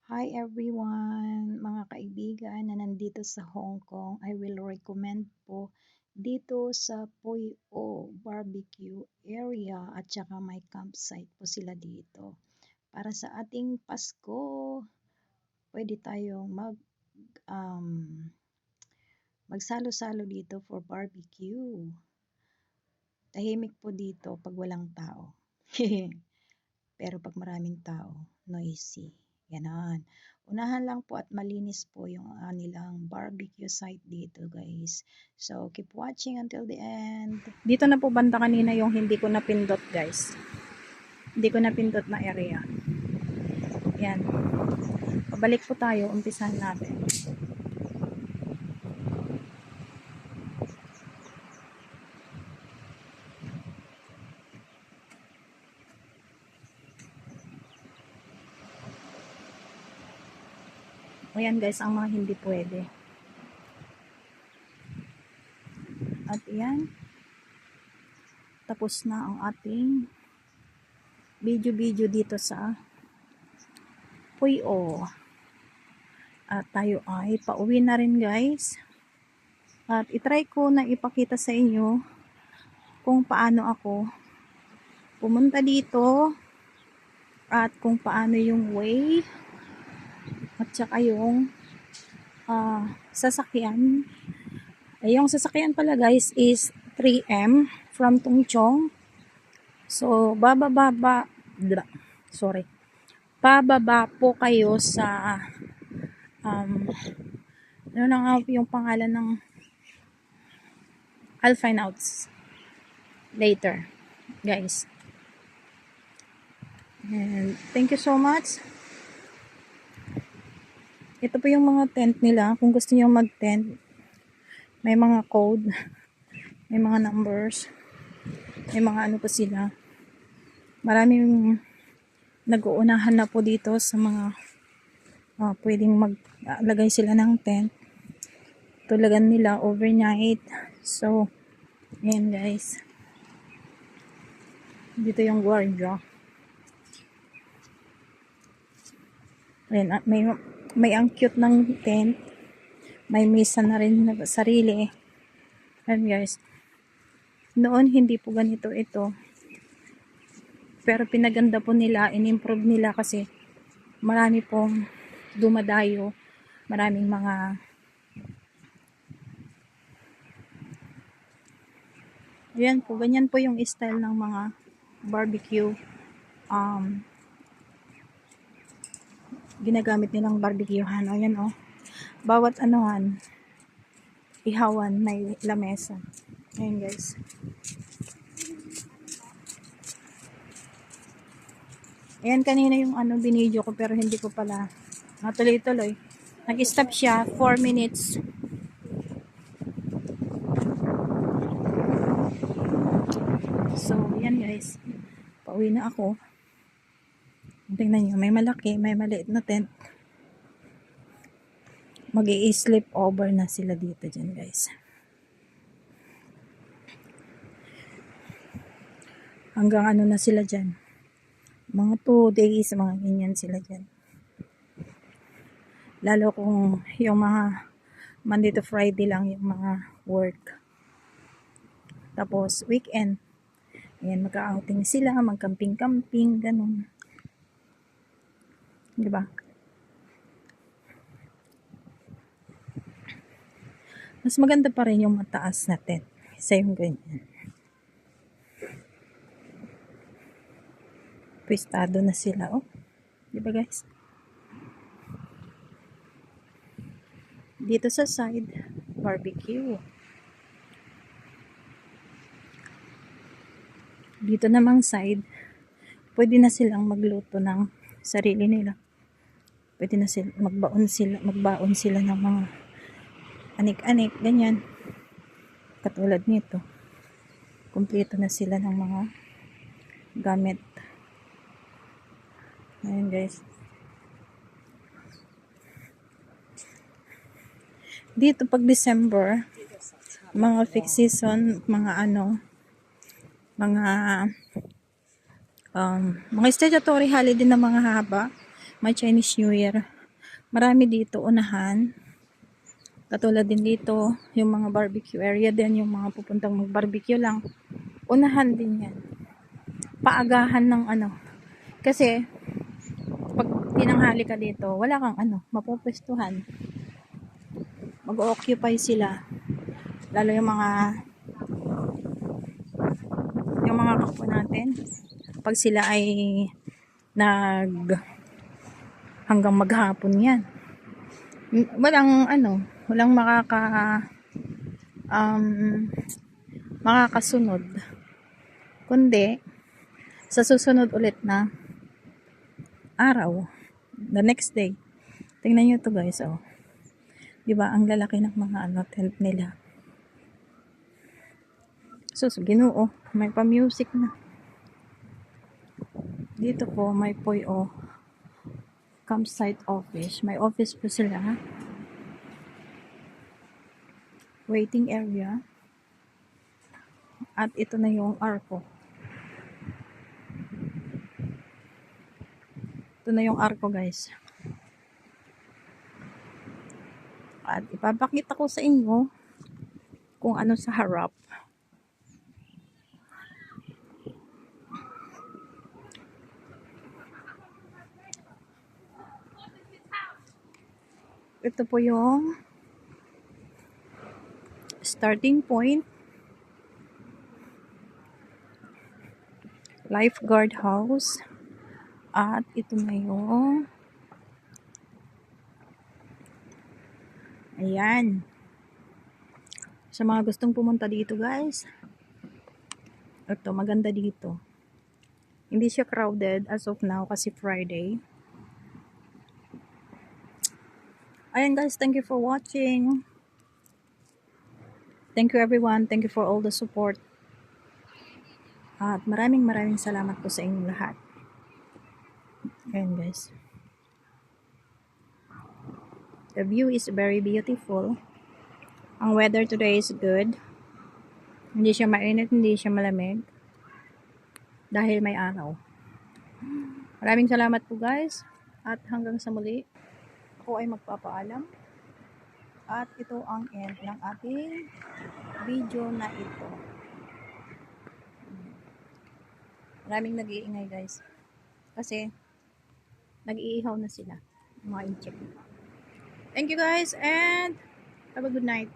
Hi everyone, mga kaibigan na nandito sa Hong Kong. I will recommend po dito sa Puy O Barbecue area at saka may campsite po sila dito. Para sa ating Pasko, pwede tayong magsalo-salo dito for barbecue. Tahimik po dito pag walang tao. Pero pag maraming tao, noisy. Ganon. Unahan lang po at malinis po yung nilang barbecue site dito, guys. So, keep watching until the end. Dito na po banda kanina yung hindi ko napindot, guys. Hindi ko napindot na area. Yan. Pabalik po tayo. Umpisahan natin. Ayan guys, ang mga hindi pwede. At yan. Tapos na ang ating video dito sa Puy O. At tayo ay pauwi na rin guys. At itry ko na ipakita sa inyo kung paano ako pumunta dito at kung paano yung way at saka yung sasakyan. Yung sasakyan pala guys is 3M from Tungchong. So pababa po kayo sa ano na yung pangalan ng I'll find out later guys. And thank you so much. Ito po yung mga tent nila. Kung gusto niyo mag-tent, may mga code, may mga numbers, may mga ano po sila. Maraming nag-uunahan na po dito sa mga pwedeng maglagay sila ng tent. Tulagan nila overnight. So, ayan guys. Dito yung guardia. Ayan, may ang cute ng tent. May mesa na rin na sarili. Ayan guys. Noon hindi po ganito ito. Pero pinaganda po nila, in-improve nila kasi marami pong dumadayo. Maraming mga ayan po, ganyan po yung style ng mga barbecue ginagamit nilang barbecuehan. Ayan oh. Bawat anuhan ihawan may lamesa. Ayan guys. Ayan kanina yung binidyo ko pero hindi ko pala natuloy-tuloy. Nag-stop siya 4 minutes. So, yan guys. Pauwi na ako. Tingnan nyo, may malaki, may maliit na tent. Mag-i-sleep over na sila dito dyan guys. Hanggang ano na sila dyan. Mga 2 days, mga ganyan sila dyan. Lalo kung yung mga Monday to Friday lang yung mga work. Tapos weekend. Ayan, mag-outing sila, mag-camping-camping, ganun. Diba? Mas maganda pa rin yung mataas na tent. Isa yung ganyan. Pwestado na sila, oh. Diba guys? Dito sa side, barbecue. Dito namang side, pwede na silang magluto ng sarili nila. Pwede na sila magbaon sila ng mga anik-anik, ganyan. Katulad nito. Kumpleto na sila ng mga gamit. Ayan guys. Dito pag December, mga fixed season, mga statutory holiday na mga haba, may Chinese New Year, Marami dito unahan. Katulad din dito, yung mga barbecue area din, yung mga pupuntang mag-barbecue lang. Unahan din yan. Paagahan ng ano. Kasi, pag tinanghali ka dito, wala kang mapupwestuhan. Mag-occupy sila. Lalo yung mga kapwa natin. Pag sila ay hanggang maghapon yan. Walang makakasunod. Kundi, sa susunod ulit na araw, the next day. Tingnan nyo to guys, oh. Diba, ang lalaki ng mga tent nila. Ginoo, may pa-music na. Dito po, may campsite office. May office po sila. Waiting area. At ito na yung arko. Ito na yung arko guys. At ipapakita ko sa inyo kung ano sa harap. Ito po yung starting point. Lifeguard house. At ito na yung ayan. Sa mga gustong pumunta dito guys. Ito, maganda dito. Hindi siya crowded as of now kasi Friday. Ayan guys, thank you for watching. Thank you everyone. Thank you for all the support. At maraming salamat po sa inyong lahat. Ayan guys. The view is very beautiful. Ang weather today is good. Hindi siya mainit, hindi siya malamig. Dahil may araw. Maraming salamat po guys. At hanggang sa muli, ako ay magpapaalam. At ito ang end ng ating video na ito. Maraming nag-iingay guys. Kasi nag-iihaw na sila. Mga incheck. Thank you guys and have a good night.